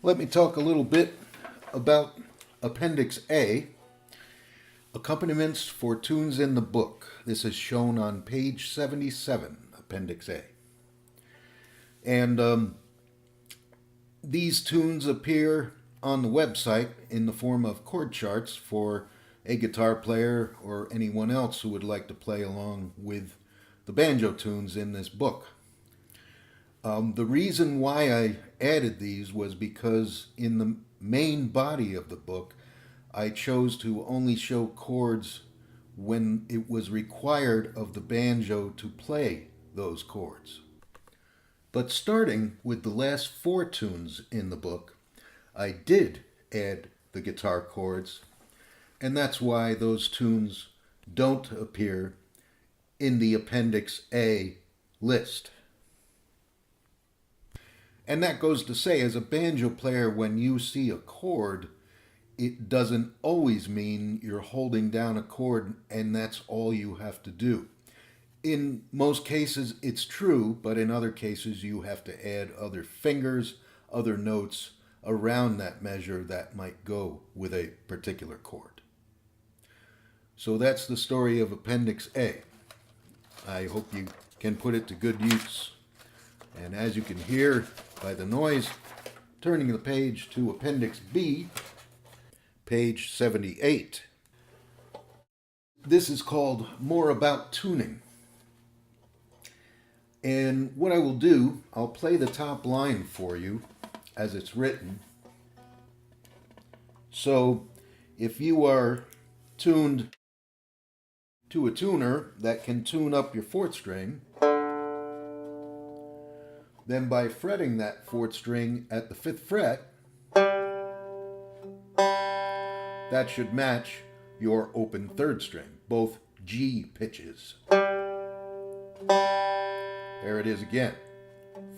Let me talk a little bit about Appendix A, accompaniments for tunes in the book. This is shown on page 77, Appendix A. And these tunes appear on the website in the form of chord charts for a guitar player or anyone else who would like to play along with the banjo tunes in this book. The reason why I added these was because in the main body of the book, I chose to only show chords when it was required of the banjo to play those chords. But starting with the last 4 tunes in the book, I did add the guitar chords, and that's why those tunes don't appear in the Appendix A list. And that goes to say, as a banjo player, when you see a chord, it doesn't always mean you're holding down a chord and that's all you have to do. In most cases, it's true, but in other cases, you have to add other fingers, other notes around that measure that might go with a particular chord. So that's the story of Appendix A. I hope you can put it to good use. And as you can hear by the noise, turning the page to Appendix B, page 78. This is called More About Tuning. And what I will do, I'll play the top line for you as it's written. So if you are tuned to a tuner that can tune up your 4th string, then by fretting that 4th string at the 5th fret, that should match your open 3rd string, both G pitches. There it is again.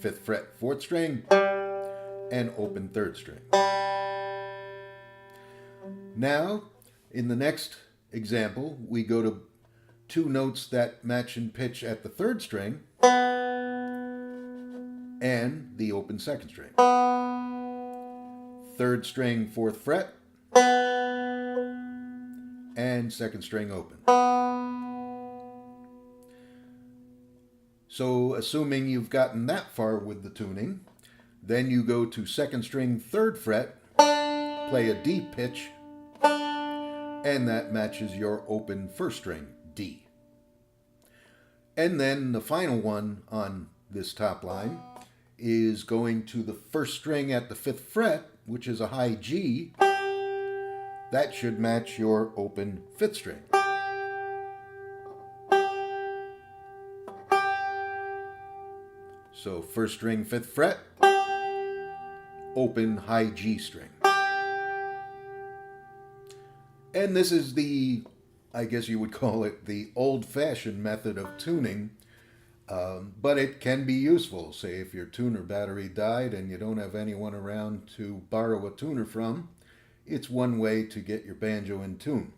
5th fret, 4th string, and open 3rd string. Now, in the next example, we go to 2 notes that match in pitch at the 3rd string and the open 2nd string. 3rd string, 4th fret, and 2nd string open. So assuming you've gotten that far with the tuning, then you go to 2nd string, 3rd fret, play a D pitch, and that matches your open 1st string, D. And then the final one on this top line is going to the 1st string at the 5th fret, which is a high G. That should match your open 5th string. So 1st string, 5th fret, open high G string. And this is the, I guess you would call it, the old-fashioned method of tuning, but it can be useful. Say if your tuner battery died and you don't have anyone around to borrow a tuner from, it's one way to get your banjo in tune.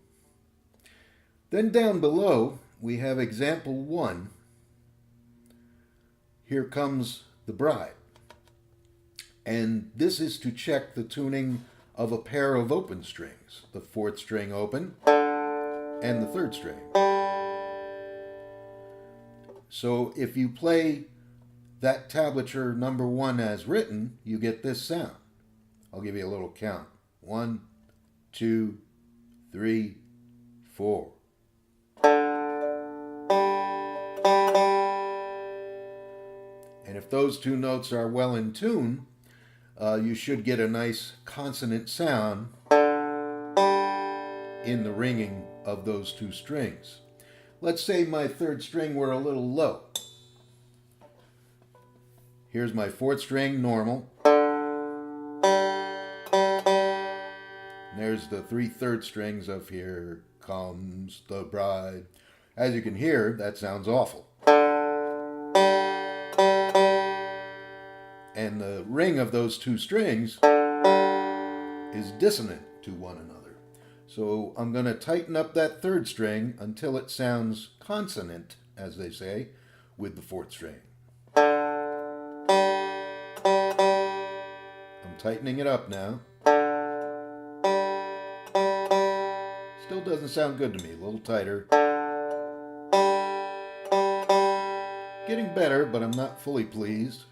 Then down below, we have example 1. Here Comes the Bride. And this is to check the tuning of a pair of open strings, the 4th string open and the 3rd string. So if you play that tablature number 1 as written, you get this sound. I'll give you a little count. 1, 2, 3, 4. And if those 2 notes are well in tune, you should get a nice consonant sound in the ringing of those 2 strings. Let's say my 3rd string were a little low. Here's my 4th string, normal. There's the 3 3rd strings of Here Comes the Bride. As you can hear, that sounds awful. And the ring of those 2 strings is dissonant to one another. So I'm going to tighten up that 3rd string until it sounds consonant, as they say, with the 4th string. I'm tightening it up now. Still doesn't sound good to me, a little tighter. Getting better, but I'm not fully pleased.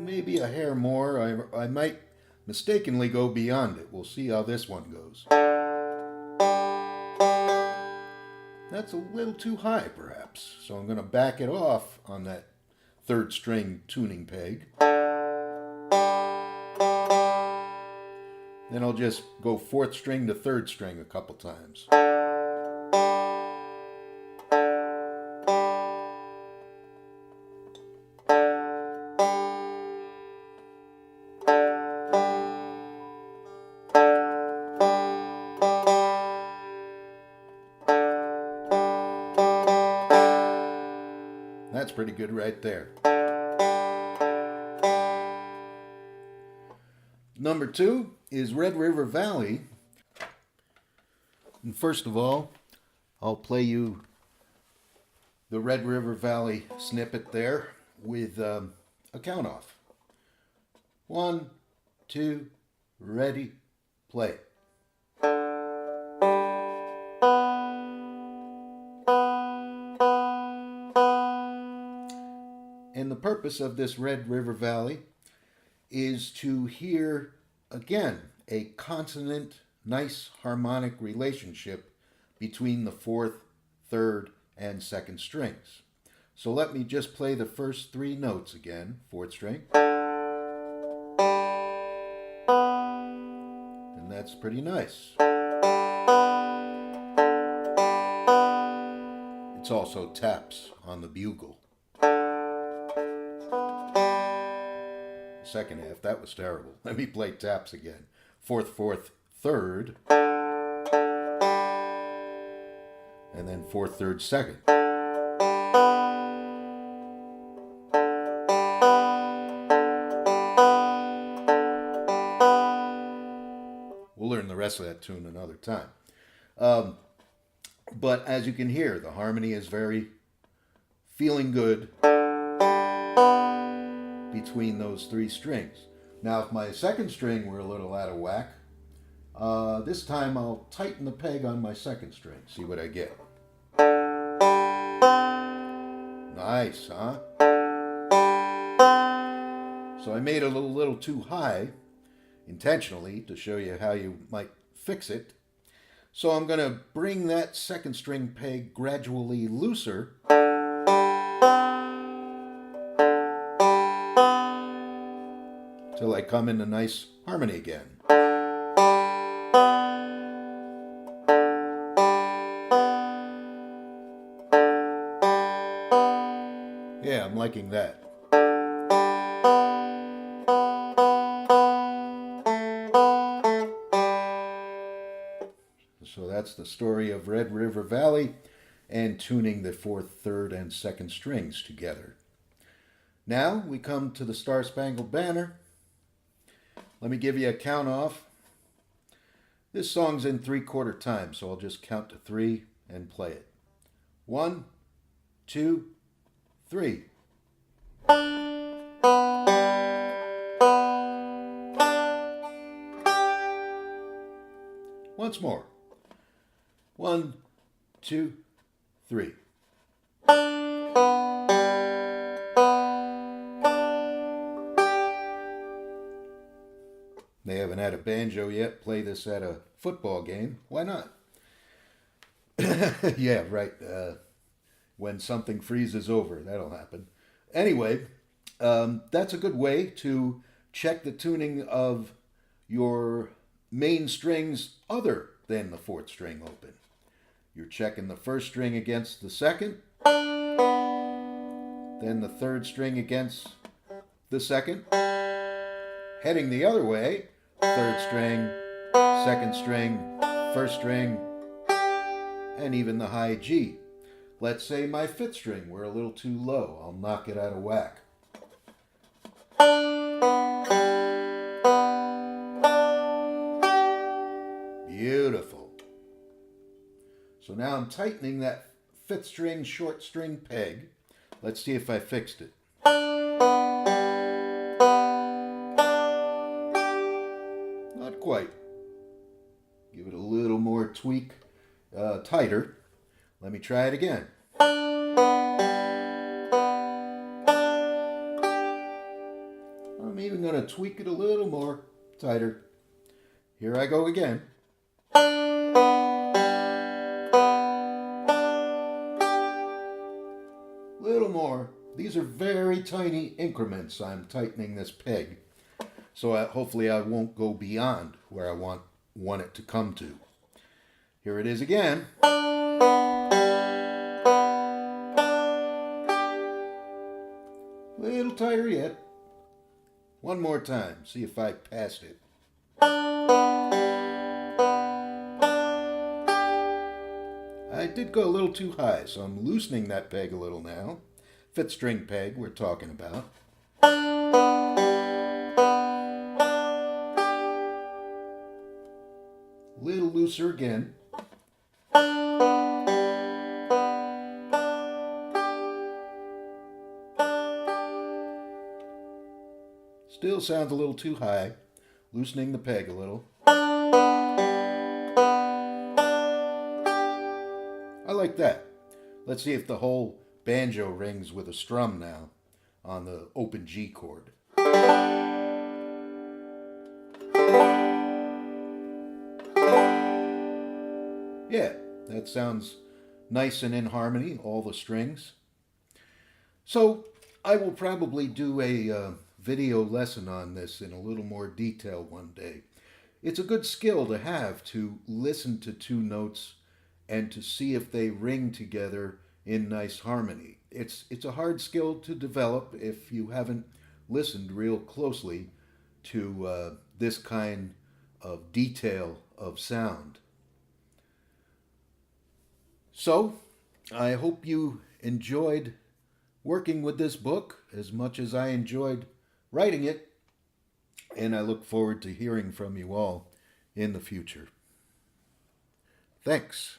Maybe a hair more. I might mistakenly go beyond it. We'll see how this one goes. That's a little too high, perhaps. So I'm going to back it off on that third string tuning peg. Then I'll just go fourth string to third string a couple times. That's pretty good right there. Number 2 is Red River Valley. And first of all, I'll play you the Red River Valley snippet there with a count off. 1, 2, ready, play. And the purpose of this Red River Valley is to hear, again, a consonant, nice harmonic relationship between the fourth, third, and second strings. So let me just play the first 3 notes again. Fourth string. And that's pretty nice. It's also taps on the bugle. Second half, that was terrible. Let me play taps again. Fourth, fourth, third. And then fourth, third, second. We'll learn the rest of that tune another time. But as you can hear, the harmony is very feeling good between those 3 strings. Now, if my second string were a little out of whack, this time I'll tighten the peg on my second string. See what I get. Nice, huh? So I made it a little too high, intentionally, to show you how you might fix it. So I'm going to bring that second string peg gradually looser till I come into nice harmony again. Yeah, I'm liking that. So that's the story of Red River Valley and tuning the fourth, third, and second strings together. Now we come to the Star Spangled Banner. Let me give you a count off. This song's in 3/4 time, so I'll just count to 3 and play it. 1, 2, 3. Once more. 1, 2, 3. They haven't had a banjo yet. Play this at a football game. Why not? Yeah, right. When something freezes over, that'll happen. Anyway, that's a good way to check the tuning of your main strings other than the fourth string open. You're checking the first string against the second, then the third string against the second, heading the other way, third string, second string, first string, and even the high G. Let's say my fifth string were a little too low. I'll knock it out of whack. Beautiful. So now I'm tightening that fifth string, short string peg. Let's see if I fixed it. quite. Give it a little more tweak, tighter. Let me try it again. I'm even going to tweak it a little more tighter. Here I go again. Little more. These are very tiny increments. I'm tightening this peg. So hopefully I won't go beyond where I want it to come to. Here it is again. Little tighter yet. One more time. See if I passed it. I did go a little too high, so I'm loosening that peg a little now. Fifth string peg we're talking about. Little looser again. Still sounds a little too high. Loosening the peg a little. I like that. Let's see if the whole banjo rings with a strum now on the open G chord. Yeah, that sounds nice and in harmony, all the strings. So I will probably do a video lesson on this in a little more detail one day. It's a good skill to have, to listen to two notes and to see if they ring together in nice harmony. It's a hard skill to develop if you haven't listened real closely to this kind of detail of sound. So, I hope you enjoyed working with this book as much as I enjoyed writing it, and I look forward to hearing from you all in the future. Thanks.